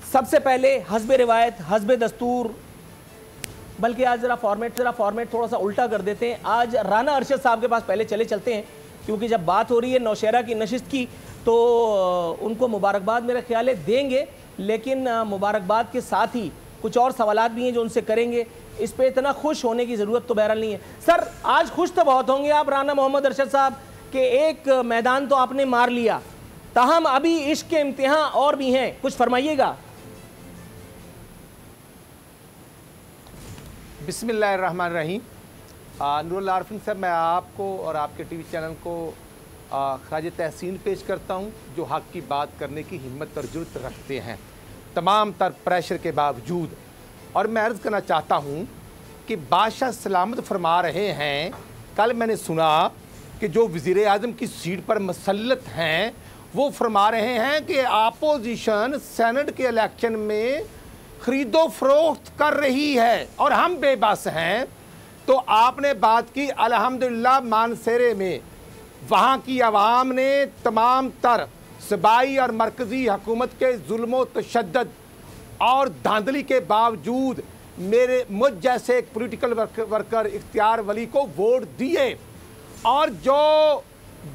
سب سے پہلے حسب روایت حسب دستور، بلکہ آج ذرا فارمیٹ تھوڑا سا الٹا کر دیتے ہیں. آج رانا ارشد صاحب کے پاس پہلے چلتے ہیں، کیونکہ جب بات ہو رہی ہے نوشہرہ کی نشست کی تو ان کو مبارکباد میرا خیال ہے دیں گے، لیکن مبارکباد کے ساتھ ہی کچھ اور سوالات بھی ہیں جو ان سے کریں گے. اس پہ اتنا خوش ہونے کی ضرورت تو بہرحال نہیں ہے. سر آج خوش تو بہت ہوں گے آپ رانا محمد ارشد صاحب کہ ایک میدان تو آپ نے مار لیا، تاہم ابھی عشق کے امتحان اور بھی ہیں، کچھ فرمائیے گا. بسم اللہ الرحمن الرحیم. نور اللہ عارفین صاحب، میں آپ کو اور آپ کے ٹی وی چینل کو خراج تحسین پیش کرتا ہوں جو حق کی بات کرنے کی ہمت اور جرت رکھتے ہیں تمام تر پریشر کے باوجود. اور میں عرض کرنا چاہتا ہوں کہ بادشاہ سلامت فرما رہے ہیں، کل میں نے سنا کہ جو وزیر اعظم کی سیٹ پر مسلط ہیں وہ فرما رہے ہیں کہ اپوزیشن سینٹ کے الیکشن میں خرید و فروخت کر رہی ہے اور ہم بے بس ہیں. تو آپ نے بات کی الحمدللہ مانسیرے میں وہاں کی عوام نے تمام تر صوبائی اور مرکزی حکومت کے ظلم و تشدد اور دھاندلی کے باوجود مجھ جیسے ایک پولیٹیکل ورکر اختیار ولی کو ووٹ دیے. اور جو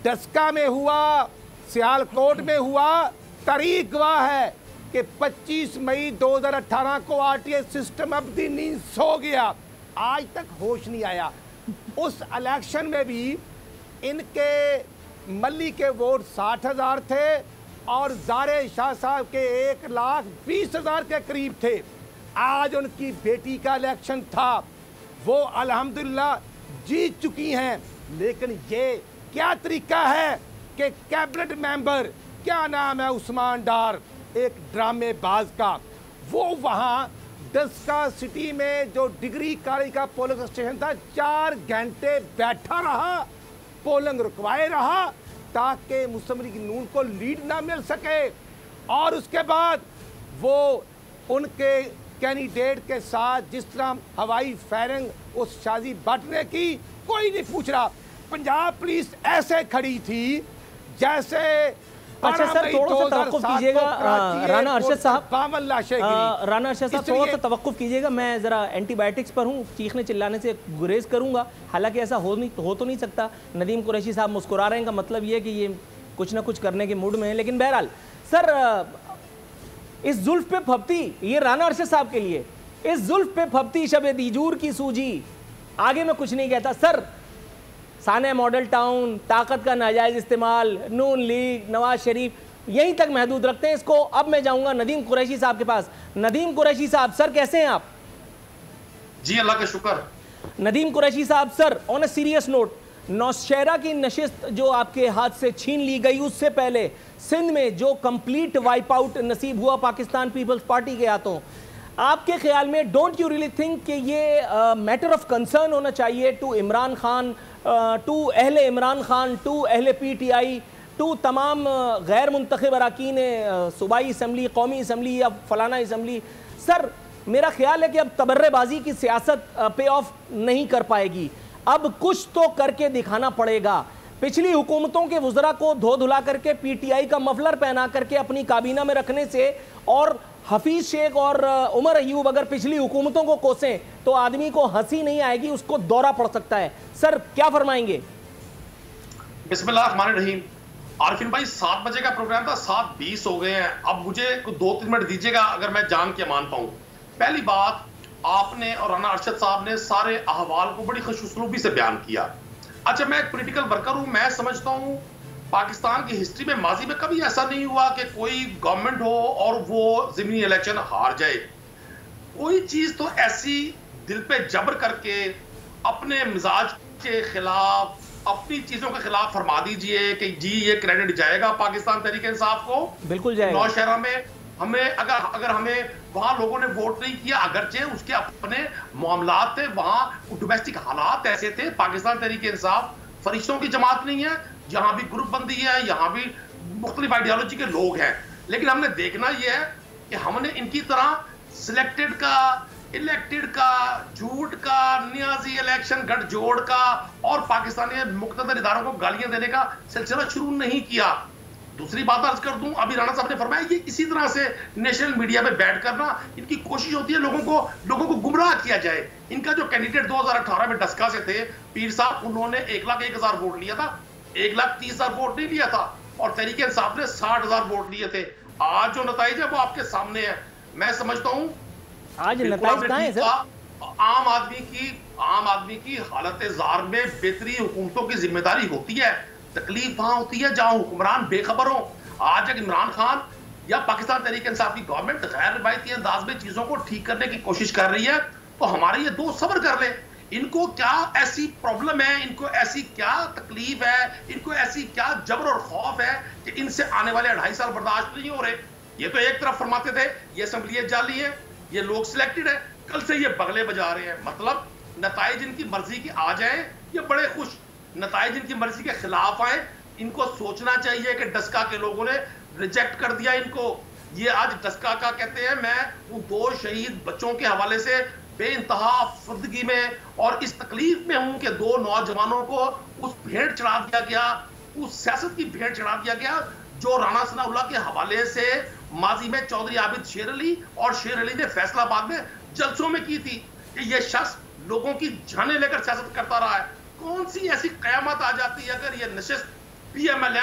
ڈسکا میں ہوا، سیالکوٹ میں ہوا، تاریخ گواہ ہے کہ 25 مئی 2018 کو آر ٹی آئی سسٹم ابدی نیند سو گیا، آج تک ہوش نہیں آیا. اس الیکشن میں بھی ان کے ملی کے ووٹ 60,000 تھے اور زارِ شاہ صاحب کے 1,20,000 کے قریب تھے. آج ان کی بیٹی کا الیکشن تھا، وہ الحمدللہ جیت چکی ہیں. لیکن یہ کیا طریقہ ہے کہ کیبنٹ ممبر، کیا نام ہے، عثمان ڈار، ایک ڈرامے باز کا، وہ وہاں ڈسکا سٹی میں جو ڈگری کالج کا پولنگ اسٹیشن تھا 4 گھنٹے بیٹھا رہا، پولنگ رکوائے رہا تاکہ مسلم لیگ نون کو لیڈ نہ مل سکے. اور اس کے بعد وہ ان کے کینڈیڈیٹ کے ساتھ جس طرح ہوائی فائرنگ اس شازی بٹ نے کی، کوئی نہیں پوچھ رہا. پنجاب پولیس ایسے کھڑی تھی جیسے اچھا سر تھوڑا سا توقف کیجئے گا رانا ارشد صاحب، رانا ارشد صاحب تھوڑا سا توقف کیجئے گا. میں ذرا اینٹی بائیوٹکس پر ہوں، چیخنے چلانے سے گریز کروں گا، حالانکہ ایسا ہو تو نہیں سکتا. ندیم قریشی صاحب مسکرا رہے ہیں کا مطلب یہ کہ یہ کچھ نہ کچھ کرنے کے موڈ میں ہیں. لیکن بہرحال سر اس زلف پہ پھپتی، یہ رانا ارشد صاحب کے لیے، اس زلف پہ پھپتی شب دیجور کی سوجی، آگے میں کچھ نہیں کہتا. سر سانحہ ماڈل ٹاؤن، طاقت کا ناجائز استعمال، نون لیگ، نواز شریف، یہیں تک محدود رکھتے ہیں اس کو. اب میں جاؤں گا ندیم قریشی صاحب کے پاس. ندیم قریشی صاحب سر کیسے ہیں آپ؟ جی اللہ کا شکر. ندیم قریشی صاحب سر آن اے سیریس نوٹ، نوشہرہ کی نشست جو آپ کے ہاتھ سے چھین لی گئی، اس سے پہلے سندھ میں جو کمپلیٹ وائپ آؤٹ نصیب ہوا پاکستان پیپلز پارٹی کے ہاتھوں، آپ کے خیال میں ڈونٹ یو ریلی تھنک کہ یہ میٹر آف کنسرن ہونا چاہیے ٹو عمران خان، ٹو اہل عمران خان، ٹو اہل پی ٹی آئی، ٹو تمام غیر منتخب اراکین صوبائی اسمبلی، قومی اسمبلی یا فلانا اسمبلی؟ سر میرا خیال ہے کہ اب تبرے بازی کی سیاست پے آف نہیں کر پائے گی، اب کچھ تو کر کے دکھانا پڑے گا. پچھلی حکومتوں کے وزراء کو دھو دھلا کر کے پی ٹی آئی کا مفلر پہنا کر کے اپنی کابینہ میں رکھنے سے، اور حفیظ شیخ اور عمر ایوب اگر پچھلی حکومتوں کو کوسیں تو آدمی کو ہنسی نہیں آئے گی، اس کو دورہ پڑ سکتا ہے. سر کیا فرمائیں گے؟ بسم اللہ الرحمن الرحیم. عارفین بھائی 7 بجے کا پروگرام تھا، 7:20 ہو گئے ہیں. اب مجھے 2-3 منٹ دیجیے گا اگر میں جان کے مان پاؤں. پہلی بات، آپ نے اور رانا ارشد صاحب نے سارے احوال کو بڑی خوش اسلوبی سے بیان کیا. اچھا میں ایک پولیٹیکل ورکر ہوں، میں سمجھتا ہوں پاکستان کی ہسٹری میں ماضی میں کبھی ایسا نہیں ہوا کہ کوئی گورنمنٹ ہو اور وہ ضمنی الیکشن ہار جائے. کوئی چیز تو ایسی دل پہ جبر کر کے اپنے مزاج کے خلاف، اپنی چیزوں کے خلاف فرما دیجئے کہ جی یہ کریڈٹ جائے گا پاکستان تحریک انصاف کو. بالکل جائے گا. نوشہرہ میں ہمیں اگر ہمیں وہاں لوگوں نے ووٹ نہیں کیا، اگرچہ اس کے اپنے معاملات تھے، وہاں ڈومیسٹک حالات ایسے تھے. پاکستان تحریک انصاف فرشتوں کی جماعت نہیں ہے، یہاں بھی گروپ بندی ہے، یہاں بھی مختلف آئیڈیالوجی کے لوگ ہیں. لیکن ہم نے دیکھنا یہ ہے کہ ہم نے ان کی طرح سلیکٹڈ کا، الیکٹڈ کا، جھوٹ کا، نیازی الیکشن گٹھ جوڑ کا اور پاکستانی مقتدر اداروں کو گالیاں دینے کا سلسلہ شروع نہیں کیا. دوسری بات عرض کر دوں, ابھی رانا صاحب نے فرمایا یہ اسی طرح سے نیشنل میڈیا میں بیٹھ کرنا ان کی کوشش ہوتی ہے لوگوں کو گمراہ کیا جائے. ان کا جو کینڈیڈیٹ 2018 میں ڈسکا سے تھے پیر صاحب, انہوں نے 1,01,000 ووٹ لیا تھا, 1,30,000 ووٹ نہیں لیا تھا, اور تحریک انصاف نے 60,000 ووٹ لیے تھے. آج جو نتائج ہے وہ آپ کے سامنے ہے. میں سمجھتا ہوں آج نتائج کہاں ہیں سر؟ عام آدمی کی حالت زار میں بہتری حکومتوں کی ذمہ داری ہوتی ہے. تکلیف وہاں ہوتی ہے جہاں حکمران بے خبر ہوں. آج اگر عمران خان یا پاکستان تحریک انصاف کی گورنمنٹ غیر روایتی انداز میں چیزوں کو ٹھیک کرنے کی کوشش کر رہی ہے تو ہمارے یہ دوست صبر کر لیں. ان کو کیا ایسی پرابلم ہے, ان کو ایسی کیا تکلیف ہے, ان کو ایسی کیا جبر اور خوف ہے کہ ان سے آنے والے 2.5 سال برداشت نہیں ہو رہے. یہ تو ایک طرف فرماتے تھے یہ اسمبلی جعلی ہے, یہ لوگ سلیکٹڈ ہے, کل سے یہ بغلے بجا رہے ہیں. مطلب نتائج ان کی مرضی کی آ جائیں یہ بڑے خوش, نتائج ان کی مرضی کے خلاف آئیں. ان کو سوچنا چاہیے کہ ڈسکا کے لوگوں نے ریجیکٹ کر دیا ان کو. یہ آج ڈسکا کا کہتے ہیں, میں ان 2 شہید بچوں کے حوالے سے بے انتہا افسردگی میں اور اس تکلیف میں ہوں کہ 2 نوجوانوں کو اس بھیڑ چڑھا دیا گیا, اس سیاست کی بھیڑ چڑھا دیا گیا جو رانا ثناء اللہ کے حوالے سے ماضی میں چودھری عابد شیر علی اور شیر علی نے فیصلہ آباد میں جلسوں میں کی تھی کہ یہ شخص لوگوں کی جانیں لے کر سیاست کرتا رہا ہے. کون سی ایسی قیامت آ جاتی ہے اگر یہ نشست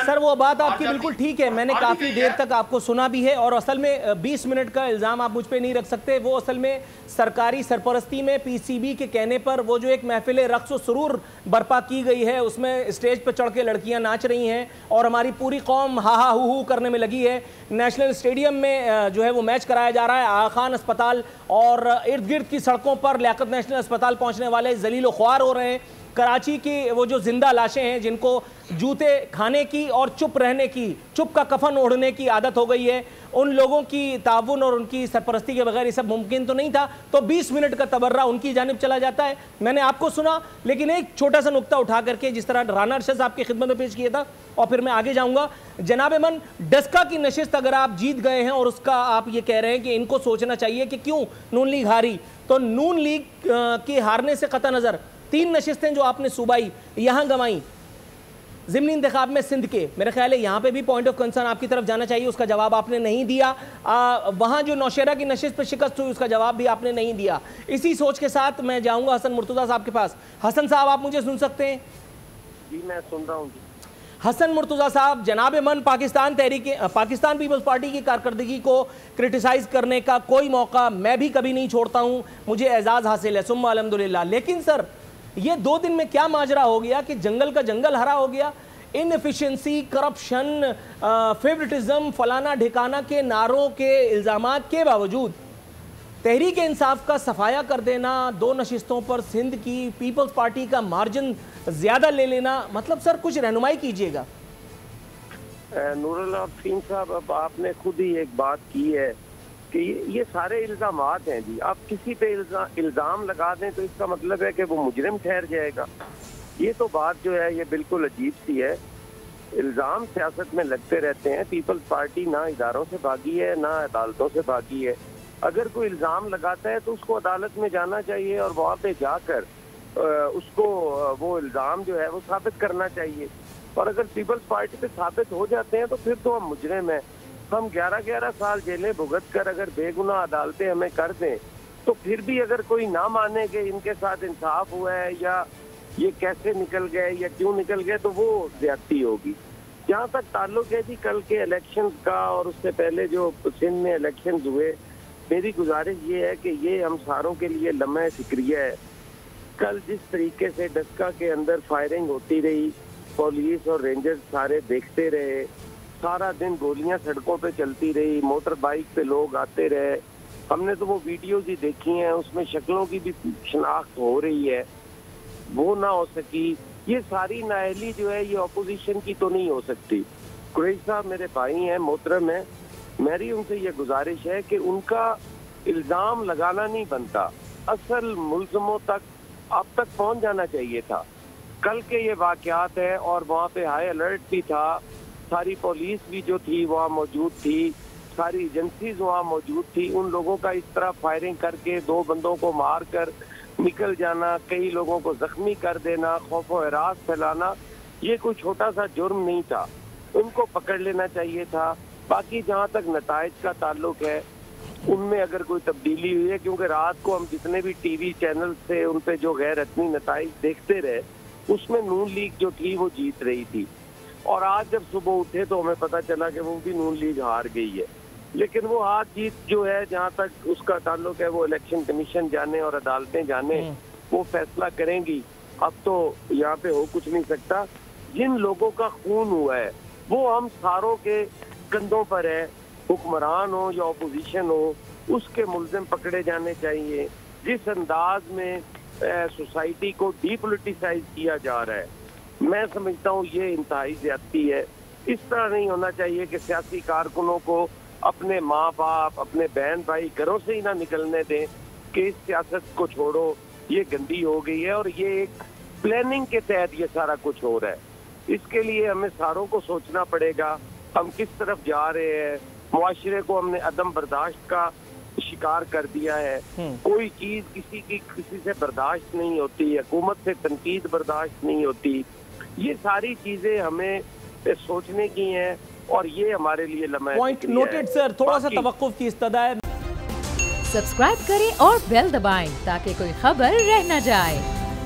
سر وہ بات آپ کی بالکل ٹھیک ہے, میں نے کافی دیر تک آپ کو سنا بھی ہے, اور اصل میں 20 منٹ کا الزام آپ مجھ پہ نہیں رکھ سکتے. وہ اصل میں سرکاری سرپرستی میں پی سی بی کے کہنے پر وہ جو ایک محفل رقص و سرور برپا کی گئی ہے اس میں اسٹیج پہ چڑھ کے لڑکیاں ناچ رہی ہیں اور ہماری پوری قوم ہا ہا ہو ہو کرنے میں لگی ہے. نیشنل اسٹیڈیم میں جو ہے وہ میچ کرایا جا رہا ہے, آغا خان اسپتال اور ارد گرد کی سڑکوں پر لیاقت نیشنل اسپتال پہنچنے والے ذلیل و خوار ہو رہے ہیں. کراچی کی وہ جو زندہ لاشیں ہیں جن کو جوتے کھانے کی اور چپ رہنے کی, چپ کا کفن اوڑھنے کی عادت ہو گئی ہے, ان لوگوں کی تعاون اور ان کی سرپرستی کے بغیر یہ سب ممکن تو نہیں تھا. تو 20 منٹ کا تبرہ ان کی جانب چلا جاتا ہے. میں نے آپ کو سنا, لیکن ایک چھوٹا سا نقطہ اٹھا کر کے جس طرح رانا ارشد صاحب کی خدمت میں پیش کیا تھا اور پھر میں آگے جاؤں گا. جناب من, ڈسکا کی نشست اگر آپ جیت گئے ہیں اور اس کا آپ یہ کہہ رہے ہیں کہ ان کو سوچنا چاہیے کہ کیوں نون لیگ ہاری, تو نون لیگ کے ہارنے سے قطع نظر 3 نشستیں جو آپ نے صوبائی یہاں گنوائیں ضمنی انتخاب میں سندھ کے, میرے خیال ہے یہاں پہ بھی پوائنٹ آف کنسرن آپ کی طرف جانا چاہیے, اس کا جواب آپ نے نہیں دیا. وہاں جو نوشہرہ کی نشست پہ شکست ہوئی اس کا جواب بھی آپ نے نہیں دیا. اسی سوچ کے ساتھ میں جاؤں گا حسن مرتضیٰ صاحب کے پاس. حسن صاحب آپ مجھے سن سکتے ہیں؟ جی میں سن رہا ہوں. حسن مرتضیٰ صاحب, جناب من پاکستان پیپلز پارٹی کی کارکردگی کو کرٹیسائز کرنے کا کوئی موقع میں بھی کبھی نہیں چھوڑتا ہوں, مجھے اعزاز حاصل ہے ثم الحمدللہ. لیکن سر یہ 2 دن میں کیا ماجرا ہو گیا کہ جنگل کا جنگل ہرا ہو گیا. انفیشنسی, کرپشن, فیورٹزم, فلانا ڈھکانا کے نعروں کے الزامات کے باوجود تحریک انصاف کا صفایا کر دینا, 2 نشستوں پر سندھ کی پیپلز پارٹی کا مارجن زیادہ لے لینا, مطلب سر کچھ رہنمائی کیجئے گا. نور اللہ فین صاحب, اب آپ نے خود ہی ایک بات کی ہے کہ یہ سارے الزامات ہیں جی. آپ کسی پہ الزام لگا دیں تو اس کا مطلب ہے کہ وہ مجرم ٹھہر جائے گا. یہ تو بات جو ہے یہ بالکل عجیب سی ہے. الزام سیاست میں لگتے رہتے ہیں. پیپلز پارٹی نہ اداروں سے بھاگی ہے نہ عدالتوں سے بھاگی ہے. اگر کوئی الزام لگاتا ہے تو اس کو عدالت میں جانا چاہیے اور وہاں پہ جا کر اس کو وہ الزام جو ہے وہ ثابت کرنا چاہیے. اور اگر پیپلز پارٹی پہ ثابت ہو جاتے ہیں تو پھر تو ہم مجرم ہیں. ہم 11 سال جیلیں بھگت کر اگر بے گناہ عدالتیں ہمیں کر دیں تو پھر بھی اگر کوئی نہ مانے کہ ان کے ساتھ انصاف ہوا ہے یا یہ کیسے نکل گئے یا کیوں نکل گئے تو وہ زیادتی ہوگی. جہاں تک تعلق ہے جی کل کے الیکشنز کا اور اس سے پہلے جو سندھ میں الیکشنز ہوئے, میری گزارش یہ ہے کہ یہ ہم ساروں کے لیے لمحہ فکریہ ہے. کل جس طریقے سے ڈسکا کے اندر فائرنگ ہوتی رہی, پولیس اور رینجرز سارے دیکھتے رہے, سارا دن گولیاں سڑکوں پہ چلتی رہی, موٹر بائک پہ لوگ آتے رہے, ہم نے تو وہ ویڈیوز ہی دیکھی ہیں, اس میں شکلوں کی بھی شناخت ہو رہی ہے, وہ نہ ہو سکی. یہ ساری نااہلی جو ہے یہ اپوزیشن کی تو نہیں ہو سکتی. قریش صاحب میرے بھائی ہیں, محترم ہیں, میری ان سے یہ گزارش ہے کہ ان کا الزام لگانا نہیں بنتا, اصل ملزموں تک اب تک پہنچ جانا چاہیے تھا. کل کے یہ واقعات ہیں اور وہاں پہ ہائی الرٹ بھی تھا, ساری پولیس بھی جو تھی وہاں موجود تھی, ساری ایجنسیز وہاں موجود تھی. ان لوگوں کا اس طرح فائرنگ کر کے 2 بندوں کو مار کر نکل جانا, کئی لوگوں کو زخمی کر دینا, خوف و ہراس پھیلانا, یہ کوئی چھوٹا سا جرم نہیں تھا. ان کو پکڑ لینا چاہیے تھا. باقی جہاں تک نتائج کا تعلق ہے ان میں اگر کوئی تبدیلی ہوئی ہے, کیونکہ رات کو ہم جتنے بھی ٹی وی چینل سے ان پہ جو غیر رسمی نتائج دیکھتے رہے اس میں نون لیگ جو تھی وہ جیت رہی تھی, اور آج جب صبح اٹھے تو ہمیں پتہ چلا کہ وہ بھی نون لیگ ہار گئی ہے. لیکن وہ ہار جیت جو ہے جہاں تک اس کا تعلق ہے وہ الیکشن کمیشن جانے اور عدالتیں جانے, وہ فیصلہ کریں گی. اب تو یہاں پہ ہو کچھ نہیں سکتا. جن لوگوں کا خون ہوا ہے وہ ہم ساروں کے کندھوں پر ہے, حکمران ہو یا اپوزیشن ہو, اس کے ملزم پکڑے جانے چاہیے. جس انداز میں سوسائٹی کو ڈی پولیٹیسائز کیا جا رہا ہے میں سمجھتا ہوں یہ انتہائی زیادتی ہے. اس طرح نہیں ہونا چاہیے کہ سیاسی کارکنوں کو اپنے ماں باپ اپنے بہن بھائی گھروں سے ہی نہ نکلنے دیں کہ اس سیاست کو چھوڑو یہ گندی ہو گئی ہے, اور یہ ایک پلاننگ کے تحت یہ سارا کچھ ہو رہا ہے. اس کے لیے ہمیں ساروں کو سوچنا پڑے گا ہم کس طرف جا رہے ہیں. معاشرے کو ہم نے عدم برداشت کا شکار کر دیا ہے. کوئی چیز کسی سے برداشت نہیں ہوتی, حکومت سے تنقید برداشت نہیں ہوتی. یہ ساری چیزیں ہمیں سوچنے کی ہیں اور یہ ہمارے لیے لمحہ پوائنٹ نوٹڈ سر. تھوڑا سا توقف کی استدعا ہے. سبسکرائب کریں اور بیل دبائیں تاکہ کوئی خبر رہ نہ جائے.